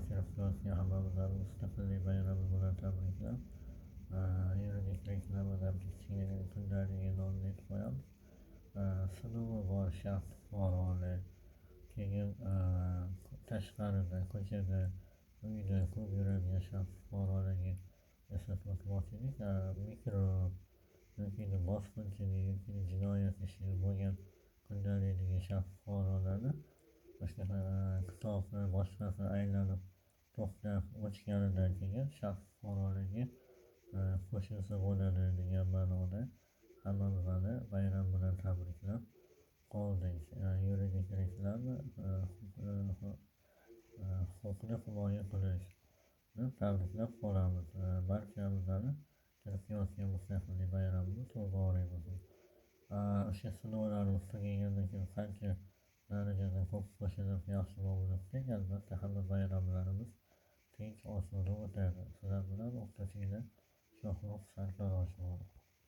Kirib hammamizni mustaqillik bayrami bilan tabriklab, yuridik reklama kichkina kundaligiga nom etib qo'yamiz. Sinovi bor shaxs fuqarolar, keyin tashqarida, ko'chada, uyda ko'p yuradigan shaxs fuqarolarga eslatma qilmoqchilik, mikro yoki bosqinchilik yoki jinoyat ishi bo'lgan kundalikdagi shaxs fuqarolarni boshqa kitobni boshqasi aylanib to'xtab o'chganidan keyin shaxs fuqarolarga qo'shilsa bo'ladi degan ma'noda hammamizni bayram bilan tabriklab qoldik. Yuridik reklama huquqni himoya qilishni tabriklab qolamiz. Barchamizni kirib kelayotgan mustaqillik bayramimiz muborak bo'lsin. O'sha sinovlarimiz tugagandan keyin qancha darajada ko'p qo'shilib yaxshi bo'ldik, albatta hamma bayramlarimiz tinch osuda o'tadi. Sizlar bilan o'qituvchilar Shohrux Sartarosh.